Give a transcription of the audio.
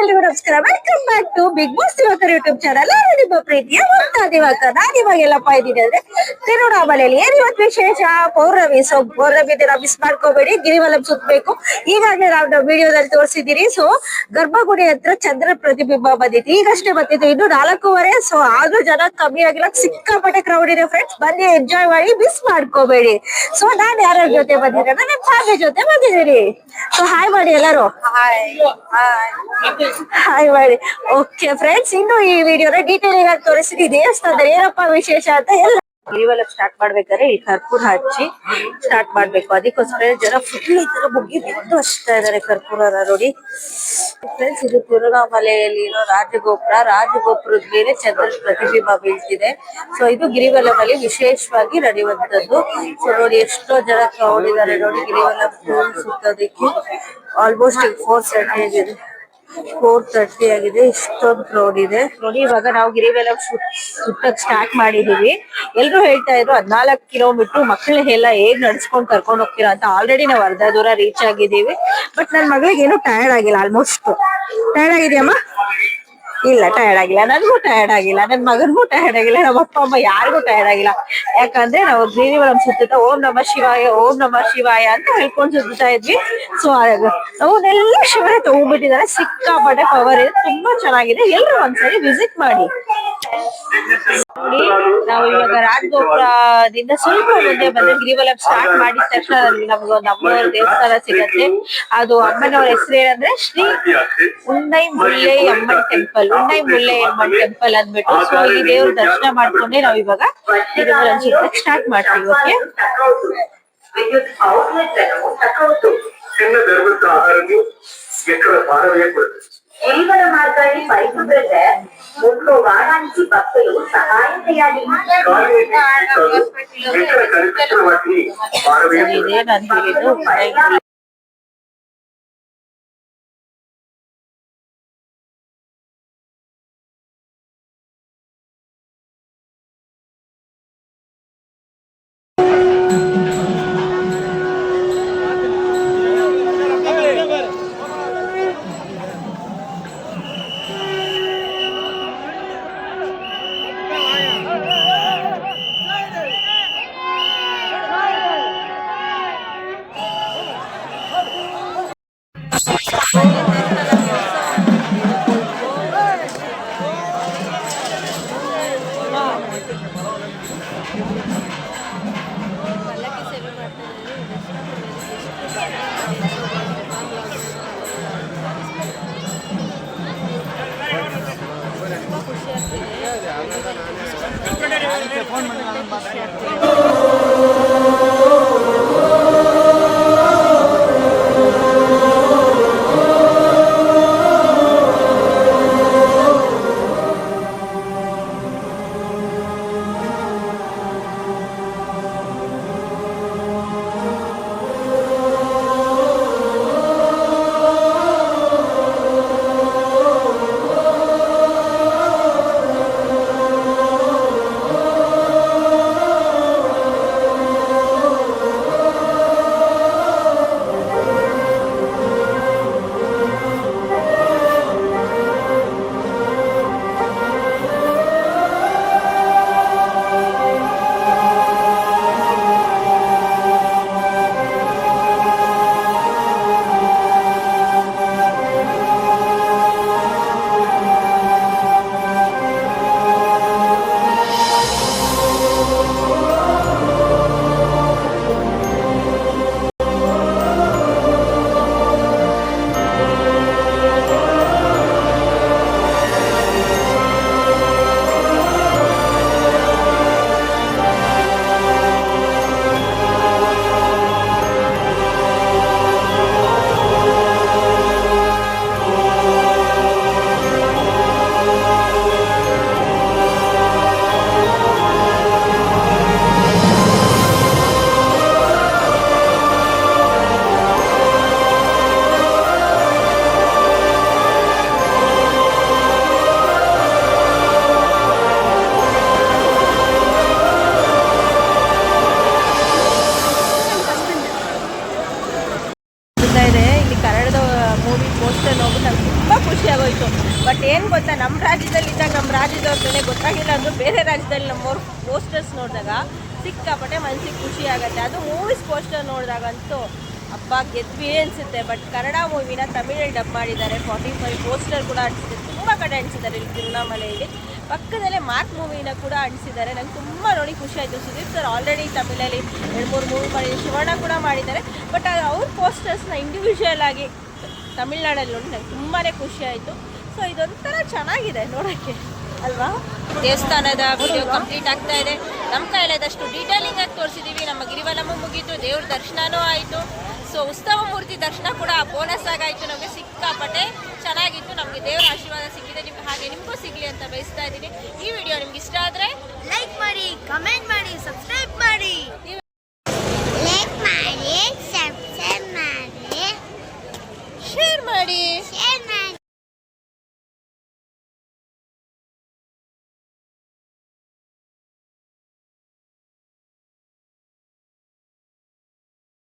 ಎಲ್ರಿಗೂ ನಮಸ್ಕಾರ. Welcome back to Bigg Boss Diwakar YouTube channel. ನಿಮ್ಮ ಪ್ರೀತಿಯ ದಿವಾಕರ್. ನಾನು ಇವಾಗೆಲ್ಲಪ್ಪ ಇದ್ದೀನಿ ಅಂದ್ರೆ ತಿರುವಣ್ಣಾಮಲೆಯಲ್ಲಿ. ಏನ್ ಇವತ್ತು ವಿಶೇಷ? ಪೌರ್ಣಮಿ. ಸೊ ಪೌರ್ಣಮಿ ದಿನ ಮಿಸ್ ಮಾಡ್ಕೋಬೇಡಿ, ಗಿರಿವಲಂ ಸುತ್ತಬೇಕು. ಈಗಾಗಲೇ ನಾವು ವಿಡಿಯೋದಲ್ಲಿ ತೋರಿಸಿದೀರಿ. ಸೊ ಗರ್ಭಗುಡಿ ಹತ್ರ ಚಂದ್ರ ಪ್ರತಿಬಿಂಬ ಬಂದಿತ್ತು, ಈಗಷ್ಟೇ ಬಂದಿತ್ತು, ಇನ್ನು 4:15. ಸೊ ಆದ್ರೂ ಜನ ಕಮ್ಮಿ ಆಗಿಲ್ಲ, ಸಿಕ್ಕಾಪಟ್ಟೆ ಕ್ರೌಡ್ ಇದೆ ಫ್ರೆಂಡ್ಸ್. ಬನ್ನಿ, ಎಂಜಾಯ್ ಮಾಡಿ, ಮಿಸ್ ಮಾಡ್ಕೋಬೇಡಿ. ಸೊ ನಾನ್ ಯಾರ ಜೊತೆ ಬಂದಿದ್ದೇನೆ? ನನ್ನ ಫ್ಯಾಮಿಲಿ ಜೊತೆ ಬಂದಿದ್ದೀನಿ. ಸೊ ಹಾಯ್ ಮಾಡಿ ಎಲ್ಲರೂ. ಹಾಯ್ ಮಾಡಿ. ಓಕೆ ಫ್ರೆಂಡ್ಸ್, ಇನ್ನು ಈ ವಿಡಿಯೋನ ಡೀಟೇಲ್ ಆಗಿ ತೋರಿಸಿದ್ವಿ. ದೇವಸ್ಥಾನದಲ್ಲಿ ಏನಪ್ಪಾ ವಿಶೇಷ ಅಂತ ಎಲ್ಲ ಗಿರಿವಲಂ ಸ್ಟಾರ್ಟ್ ಮಾಡ್ಬೇಕಾದ್ರೆ ಈ ಕರ್ಪೂರ ಹಚ್ಚಿ ಸ್ಟಾರ್ಟ್ ಮಾಡ್ಬೇಕು. ಅದಕ್ಕೋಸ್ಕರ ಜನ ಫುಲ್ ಈ ತರ ಮುಗಿದು ಹಚ್ತಾ ಇದಾರೆ ಕರ್ಪೂರ ನೋಡಿ ಫ್ರೆಂಡ್ಸ್. ಇದು ತಿರುವಣ್ಣಾಮಲೆಯಲ್ಲಿ ಇರೋ ರಾಜಗೋಪುರ. ರಾಜಗೋಪುರದ ಮೇಲೆ ಚಂದ್ರ ಪ್ರತಿಬಿಂಬ ಬೀಳ್ತಿದೆ. ಸೊ ಇದು ಗಿರಿವಲಂ ಅಲ್ಲಿ ವಿಶೇಷವಾಗಿ ನಡೆಯುವಂತದ್ದು. ಸೊ ನೋಡಿ ಎಷ್ಟೋ ಜನ ಕ್ರೌಡ್ ಇದಾರೆ ನೋಡಿ ಗಿರಿವಲಂ ಸುತ್ತೋದಕ್ಕೆ. ಆಲ್ಮೋಸ್ಟ್ 4:30 ಆಗಿದೆ, ಇಷ್ಟೊಂದು ಕ್ರೌಡ್ ಇದೆ ನೋಡಿ. ಇವಾಗ ನಾವು ಗಿರಿವಲಂ ಸುತ್ತಕ್ ಸ್ಟಾರ್ಟ್ ಮಾಡಿದೀವಿ. ಎಲ್ರು ಹೇಳ್ತಾ ಇದ್ರು 14 ಕಿಲೋಮೀಟರ್ ಮಕ್ಕಳಿಗೆಲ್ಲ ಹೇಗ್ ನಡ್ಸ್ಕೊಂಡ್ ಕರ್ಕೊಂಡ್ ಹೋಗ್ತೀರಾ ಅಂತ. ಆಲ್ರೆಡಿ ನಾವು ಅರ್ಧ ದೂರ ರೀಚ್ ಆಗಿದ್ದೀವಿ. ಬಟ್ ನನ್ ಮಗಳಿಗೆ ಏನು ಟಯರ್ಡ್ ಆಗಿಲ್ಲ. ಆಲ್ಮೋಸ್ಟ್ ಟಯರ್ಡ್ ಆಗಿದೆಯಮ್ಮ? ಇಲ್ಲ, ಟಯರ್ಡ್ ಆಗಿಲ್ಲ. ನನ್ಗೂ ಟಯರ್ಡ್ ಆಗಿಲ್ಲ, ನನ್ ಮಗನ್ಗೂ ಟಯರ್ಡ್ ಆಗಿಲ್ಲ, ನಮ್ಮ ಅಪ್ಪ ಅಮ್ಮ ಯಾರಿಗೂ ಟಯರ್ಡ್ ಆಗಿಲ್ಲ. ಯಾಕಂದ್ರೆ ನಾವು ಗಿರಿವಲಂ ಸುತ್ತ ಓಂ ನಮಃ ಶಿವಾಯ, ಓಂ ನಮಃ ಶಿವಾಯ ಅಂತ ಹೇಳ್ಕೊಂಡ್ ಸುತ್ತಾ ಇದ್ವಿ. ಸೊ ಅವನ್ನೆಲ್ಲ ಶಿವನೇ ತಗೊಂಡ್ಬಿಟ್ಟಿದ್ದಾರೆ. ಸಿಕ್ಕಾಪಟ್ಟೆ ಪವರ್ ಇದೆ, ತುಂಬಾ ಚೆನ್ನಾಗಿದೆ. ಎಲ್ರು ಒಂದ್ಸರಿ ವಿಸಿಟ್ ಮಾಡಿ. ನೋಡಿ ನಾವು ಇವಾಗ ರಾಜಗೋಪುರದಿಂದ ಸ್ವಲ್ಪ ಮುಂದೆ ಬಂದ್ರೆ ಗಿರಿವಲಂ ಸ್ಟಾರ್ಟ್ ಮಾಡಿದ ತಕ್ಷಣ ನಮ್ಗೊಂದು ಅಮ್ಮನವ್ರ ದೇವಸ್ಥಾನ ಸಿಗತ್ತೆ. ಅದು ಅಮ್ಮನವ್ರ ಹೆಸರು ಏನಂದ್ರೆ ಶ್ರೀ ಉನ್ನೈ ಮುಲ್ಲೈ ಅಮ್ಮನ್ ಟೆಂಪಲ್. ಉನ್ನೈ ಮುಲ್ಲೈ ಅಮ್ಮನ್ ಟೆಂಪಲ್ ಅಂದ್ಬಿಟ್ಟು. ಸೊ ಈ ದೇವ್ರ ದರ್ಶನ ಮಾಡ್ಕೊಂಡೆ ನಾವು ಇವಾಗ ಗಿರಿವಲಂ ಸುತ್ತಕ್ಕೆ ಸ್ಟಾರ್ಟ್ ಮಾಡ್ತೀವಿ. ಓಕೆ, జీవన మార్గాన్ని పరిశుభ్రత ముందు వారానికి భక్తులు సహాయం చేయాలి. ಬಟ್ ಏನು ಗೊತ್ತಾ, ನಮ್ಮ ರಾಜ್ಯದಲ್ಲಿ ಇದ್ದಾಗ ನಮ್ಮ ರಾಜ್ಯದವ್ರ ಬೆಲೆ ಗೊತ್ತಾಗಿಲ್ಲ ಅಂದರೂ ಬೇರೆ ರಾಜ್ಯದಲ್ಲಿ ನಮ್ಮವ್ರ ಪೋಸ್ಟರ್ಸ್ ನೋಡಿದಾಗ ಸಿಕ್ಕಾಪಟ್ಟೆ ಮನಸ್ಸಿಗೆ ಖುಷಿ ಆಗುತ್ತೆ. ಅದು ಮೂವೀಸ್ ಪೋಸ್ಟರ್ ನೋಡಿದಾಗಂತೂ ಹಬ್ಬ ಗೆದ್ವಿ ಅನಿಸುತ್ತೆ. ಬಟ್ ಕನ್ನಡ ಮೂವಿನ ತಮಿಳಲ್ಲಿ ಡಬ್ ಮಾಡಿದ್ದಾರೆ. 45 ಪೋಸ್ಟರ್ ಕೂಡ ಅಂಟಿಸಿದೆ, ತುಂಬ ಕಡೆ ಅಂಟಿಸಿದ್ದಾರೆ ಇಲ್ಲಿ ತಿರುವಣ್ಣಾಮಲೆಯಲ್ಲಿ. ಪಕ್ಕದಲ್ಲೇ ಮಾರ್ಕ್ ಮೂವಿನ ಕೂಡ ಅಂಟಿಸಿದ್ದಾರೆ. ನಂಗೆ ತುಂಬ ನೋಡಿ ಖುಷಿ ಆಯಿತು. ಸುದೀಪ್ ಸರ್ ಆಲ್ರೆಡಿ ತಮಿಳಲ್ಲಿ 2-3 ಮೂವಿ ಮಾಡಿದ್ದಾರೆ, ಶಿವಣ್ಣ ಕೂಡ ಮಾಡಿದ್ದಾರೆ. ಬಟ್ ಅವ್ರ ಪೋಸ್ಟರ್ಸ್ನ ಇಂಡಿವಿಜುವಲ್ ಆಗಿ ತಮಿಳ್ನಾಡಲ್ಲಿ ನೋಡಿ ನಂಗೆ ತುಂಬಾ ಖುಷಿ ಆಯಿತು. ಸೊ ಇದೊಂಥರ ಚೆನ್ನಾಗಿದೆ ನೋಡೋಕ್ಕೆ ಅಲ್ವಾ. ದೇವಸ್ಥಾನದ ವಿಡಿಯೋ ಕಂಪ್ಲೀಟ್ ಆಗ್ತಾ ಇದೆ. ನಮ್ಮ ಕೈಲಾದಷ್ಟು ಡೀಟೇಲಿಂಗ್ ಆಗಿ ತೋರಿಸಿದ್ದೀವಿ. ನಮ್ಮ ಗಿರಿವಲಮು ಮುಗೀತು, ದೇವ್ರ ದರ್ಶನನೂ ಆಯಿತು. ಸೊ ಉತ್ಸವ ಮೂರ್ತಿ ದರ್ಶನ ಕೂಡ ಬೋನಸ್ ಆಗಾಯಿತು. ನಮಗೆ ಸಿಕ್ಕಾಪಟ್ಟೆ ಚೆನ್ನಾಗಿತ್ತು. ನಮಗೆ ದೇವರ ಆಶೀರ್ವಾದ ಸಿಕ್ಕಿದೆ. ನಿಮ್ಗೆ ಹಾಗೆ ನಿಮಗೂ ಸಿಗಲಿ ಅಂತ ಬಯಸ್ತಾ ಇದ್ದೀನಿ. ಈ ವಿಡಿಯೋ ನಿಮ್ಗೆ ಇಷ್ಟ ಆದರೆ ಲೈಕ್ ಮಾಡಿ, ಕಮೆಂಟ್ ಮಾಡಿ, ಸಬ್ಸ್ಕ್ರೈಬ್ ಮಾಡಿ. ಲೈಕ್ ಮಾಡಿ, ಸಬ್ಸ್ಕ್ರೈಬ್ ಮಾಡಿ, ಶೇರ್ ಮಾಡಿ.